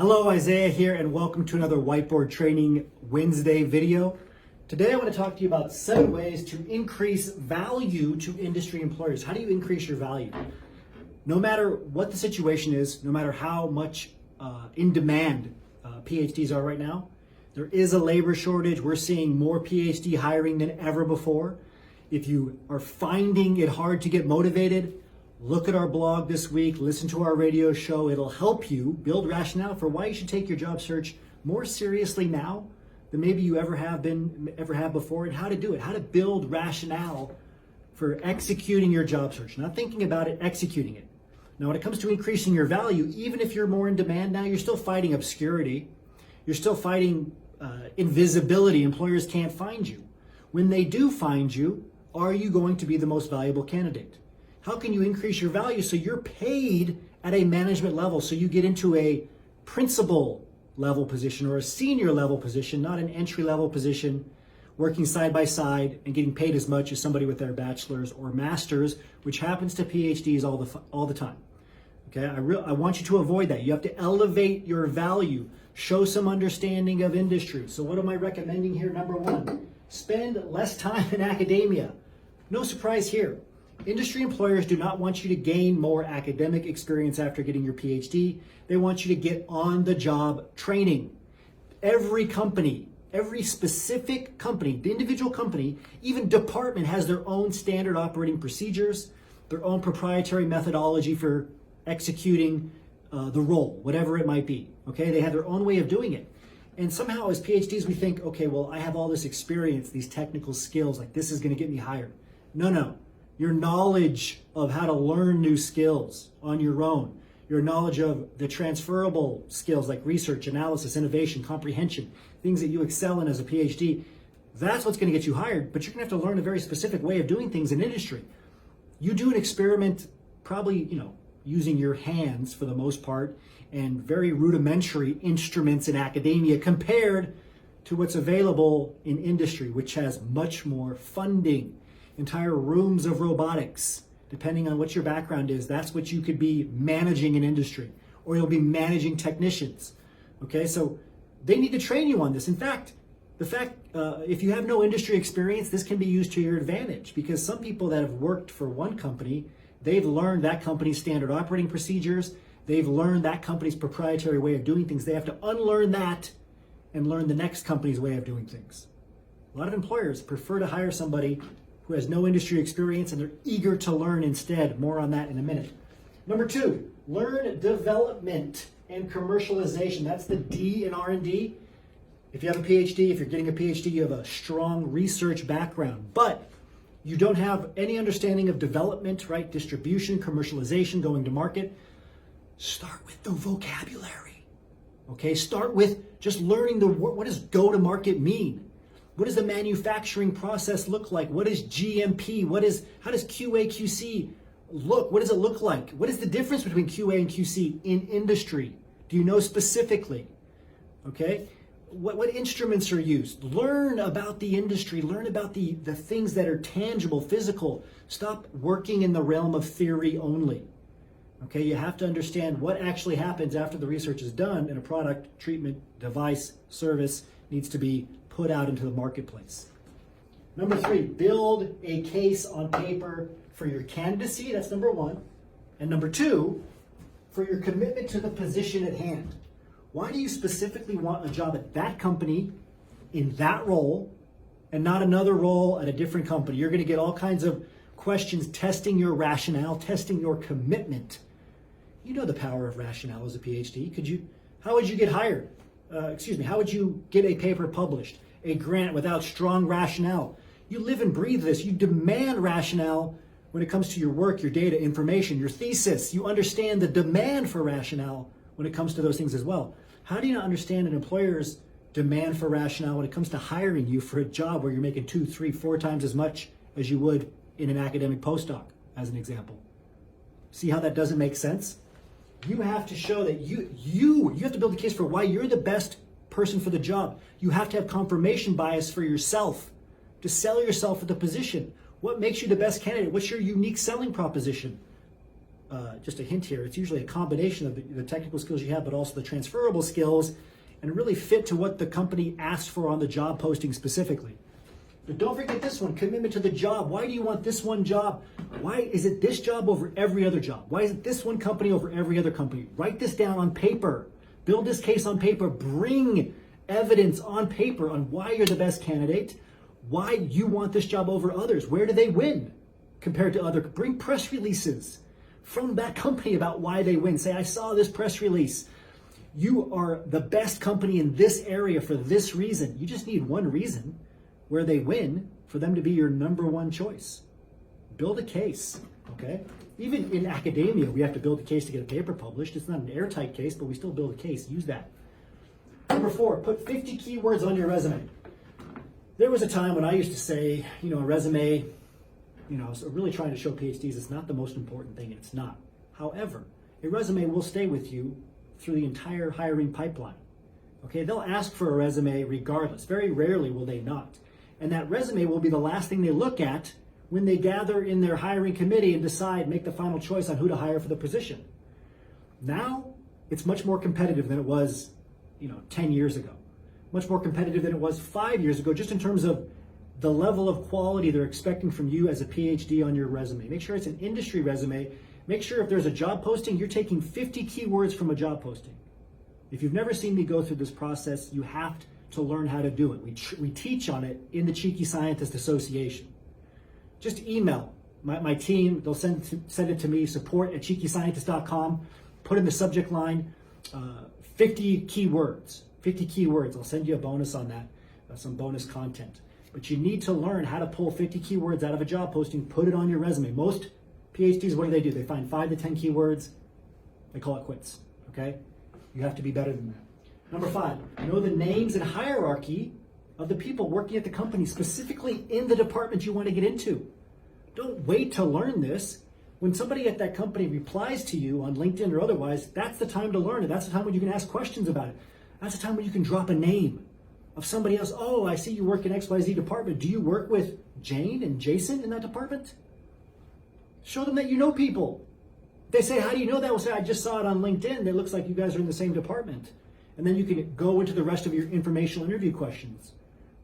Hello, Isaiah here, and welcome to another Whiteboard Training Wednesday video. Today I want to talk to you about 7 ways to increase value to industry employers. How do you increase your value? No matter what the situation is, no matter how much in demand PhDs are right now, there is a labor shortage. We're seeing more PhD hiring than ever before. If you are finding it hard to get motivated, look at our blog this week, listen to our radio show. It'll help you build rationale for why you should take your job search more seriously now than maybe you ever have before, and how to do it, how to build rationale for executing your job search, not thinking about it, executing it. Now, when it comes to increasing your value, even if you're more in demand now, you're still fighting obscurity. You're still fighting invisibility. Employers can't find you. When they do find you, are you going to be the most valuable candidate? How can you increase your value so you're paid at a management level, so you get into a principal level position or a senior level position, not an entry level position, working side by side and getting paid as much as somebody with their bachelor's or master's, which happens to PhDs all the time. Okay, I want you to avoid that. You have to elevate your value, show some understanding of industry. So what am I recommending here? Number 1, spend less time in academia. No surprise here. Industry employers do not want you to gain more academic experience after getting your PhD. They want you to get on-the-job training. Every company, every specific company, the individual company, even department has their own standard operating procedures, their own proprietary methodology for executing the role, whatever it might be. Okay, they have their own way of doing it. And somehow as PhDs, we think, okay, well, I have all this experience, these technical skills, like this is going to get me hired. No. Your knowledge of how to learn new skills on your own, your knowledge of the transferable skills like research, analysis, innovation, comprehension, things that you excel in as a PhD, that's what's going to get you hired. But you're going to have to learn a very specific way of doing things in industry. You do an experiment, probably, using your hands for the most part, and very rudimentary instruments in academia compared to what's available in industry, which has much more funding. Entire rooms of robotics, depending on what your background is, that's what you could be managing in industry, or you'll be managing technicians. Okay, so they need to train you on this. In fact, if you have no industry experience, this can be used to your advantage, because some people that have worked for one company, they've learned that company's standard operating procedures, they've learned that company's proprietary way of doing things. They have to unlearn that and learn the next company's way of doing things. A lot of employers prefer to hire somebody who has no industry experience, and they're eager to learn instead. More on that in a minute. Number 2, learn development and commercialization. That's the D in R&D. If you have a PhD, if you're getting a PhD, you have a strong research background, but you don't have any understanding of development, right? Distribution, commercialization, going to market. Start with the vocabulary. Okay, start with just learning what does go to market mean? What does the manufacturing process look like? What is GMP? How does QA, QC look? What does it look like? What is the difference between QA and QC in industry? Do you know specifically? Okay, what instruments are used? Learn about the industry. Learn about the things that are tangible, physical. Stop working in the realm of theory only. Okay, you have to understand what actually happens after the research is done and a product, treatment, device, service needs to be put out into the marketplace. Number 3, build a case on paper for your candidacy. That's number 1. And number 2, for your commitment to the position at hand. Why do you specifically want a job at that company in that role and not another role at a different company? You're going to get all kinds of questions testing your rationale, testing your commitment. You know the power of rationale as a PhD. How would you get hired? How would you get a paper published, a grant without strong rationale? You live and breathe this. You demand rationale when it comes to your work, your data, information, your thesis. You understand the demand for rationale when it comes to those things as well. How do you not understand an employer's demand for rationale when it comes to hiring you for a job where you're making 2, 3, 4 times as much as you would in an academic postdoc, as an example? See how that doesn't make sense? You have to show that you have to build a case for why you're the best person for the job. You have to have confirmation bias for yourself to sell yourself for the position. What makes you the best candidate? What's your unique selling proposition? just a hint here, it's usually a combination of the technical skills you have, but also the transferable skills, and really fit to what the company asked for on the job posting specifically. But don't forget this one, commitment to the job. Why do you want this one job? Why is it this job over every other job? Why is it this one company over every other company? Write this down on paper. Build this case on paper. Bring evidence on paper on why you're the best candidate, why you want this job over others. Where do they win compared to other? Bring press releases from that company about why they win. Say, I saw this press release. You are the best company in this area for this reason. You just need one reason where they win for them to be your number one choice. Build a case, okay? Even in academia, we have to build a case to get a paper published. It's not an airtight case, but we still build a case. Use that. Number 4, put 50 keywords on your resume. There was a time when I used to say, a resume, so really trying to show PhDs is not the most important thing. It's not. However, a resume will stay with you through the entire hiring pipeline. Okay, they'll ask for a resume regardless. Very rarely will they not. And that resume will be the last thing they look at when they gather in their hiring committee and decide, make the final choice on who to hire for the position. Now, it's much more competitive than it was, 10 years ago. Much more competitive than it was 5 years ago, just in terms of the level of quality they're expecting from you as a PhD on your resume. Make sure it's an industry resume. Make sure if there's a job posting, you're taking 50 keywords from a job posting. If you've never seen me go through this process, you have to learn how to do it. We teach on it in the Cheeky Scientist Association. Just email my team. They'll send it to me, support@cheekyscientist.com. Put in the subject line, 50 keywords. 50 keywords. I'll send you a bonus on that, some bonus content. But you need to learn how to pull 50 keywords out of a job posting, put it on your resume. Most PhDs, what do? They find 5 to 10 keywords. They call it quits, okay? You have to be better than that. Number 5, know the names and hierarchy of the people working at the company, specifically in the department you want to get into. Don't wait to learn this. When somebody at that company replies to you on LinkedIn or otherwise, that's the time to learn it. That's the time when you can ask questions about it. That's the time when you can drop a name of somebody else. Oh, I see you work in XYZ department. Do you work with Jane and Jason in that department? Show them that you know people. They say, how do you know that? We'll say, I just saw it on LinkedIn. It looks like you guys are in the same department. And then you can go into the rest of your informational interview questions,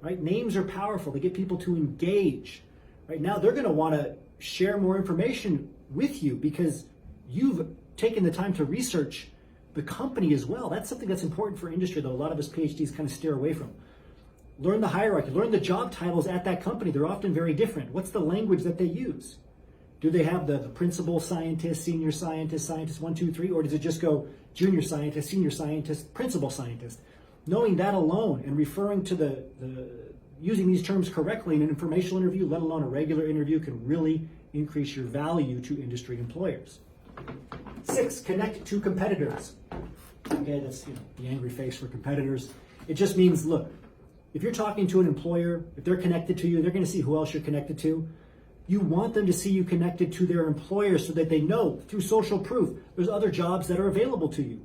right? Names are powerful. They get people to engage. Right now, they're going to want to share more information with you because you've taken the time to research the company as well. That's something that's important for industry that a lot of us PhDs kind of steer away from. Learn the hierarchy. Learn the job titles at that company. They're often very different. What's the language that they use? Do they have the principal scientist, senior scientist, scientist 1, 2, 3, or does it just go junior scientist, senior scientist, principal scientist? Knowing that alone and referring to using these terms correctly in an informational interview, let alone a regular interview, can really increase your value to industry employers. 6, connect to competitors. Okay, that's the angry face for competitors. It just means, look, if you're talking to an employer, if they're connected to you, they're going to see who else you're connected to. You want them to see you connected to their employer so that they know through social proof there's other jobs that are available to you.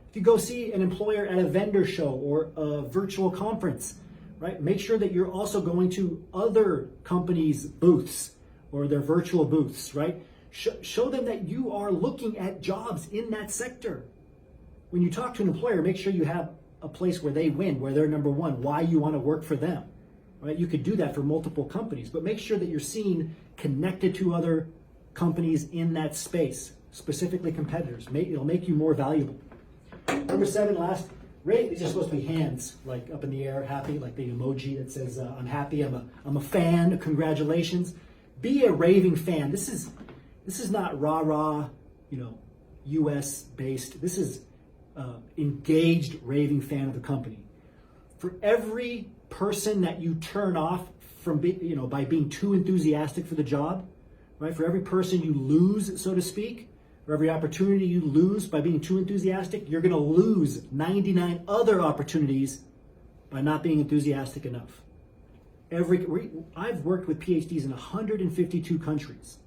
If you go see an employer at a vendor show or a virtual conference, right, make sure that you're also going to other companies' booths or their virtual booths, right? Show them that you are looking at jobs in that sector. When you talk to an employer, make sure you have a place where they win, where they're number one, why you want to work for them. Right? You could do that for multiple companies, but make sure that you're seen connected to other companies in that space, specifically competitors. It'll make you more valuable. Number 7, last, rate. These are supposed to be hands, like up in the air, happy, like the emoji that says, I'm happy, I'm a fan, congratulations. Be a raving fan. This is not rah-rah, US based. This is engaged raving fan of the company. For every person that you turn off from by being too enthusiastic for the job, right? For every person you lose, so to speak, or every opportunity you lose by being too enthusiastic, you're going to lose 99 other opportunities by not being enthusiastic enough. I've worked with PhDs in 152 countries,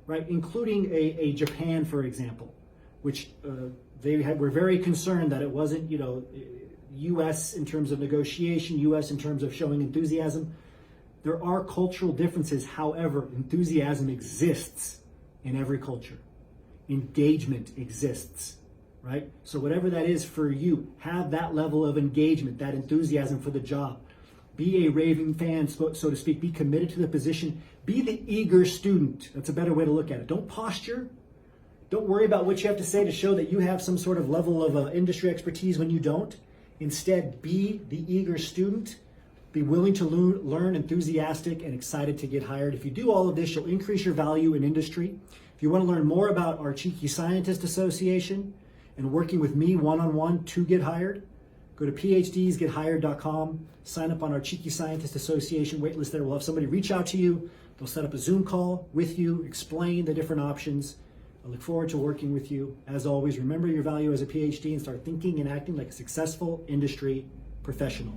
right? Including a Japan, for example, which were very concerned that it wasn't, U.S. in terms of negotiation, U.S. in terms of showing enthusiasm. There are cultural differences. However, enthusiasm exists in every culture. engagement exists, right? So whatever that is for you, have that level of engagement, that enthusiasm for the job. Be a raving fan, so to speak. Be committed to the position. Be the eager student. That's a better way to look at it. Don't posture. Don't worry about what you have to say to show that you have some sort of level of industry expertise when you don't. Instead, be the eager student. Be willing to learn, enthusiastic, and excited to get hired. If you do all of this, you'll increase your value in industry. If you want to learn more about our Cheeky Scientist Association and working with me one-on-one to get hired, go to phdsgethired.com, sign up on our Cheeky Scientist Association waitlist there. We'll have somebody reach out to you. They'll set up a Zoom call with you, explain the different options. I look forward to working with you. As always, remember your value as a PhD and start thinking and acting like a successful industry professional.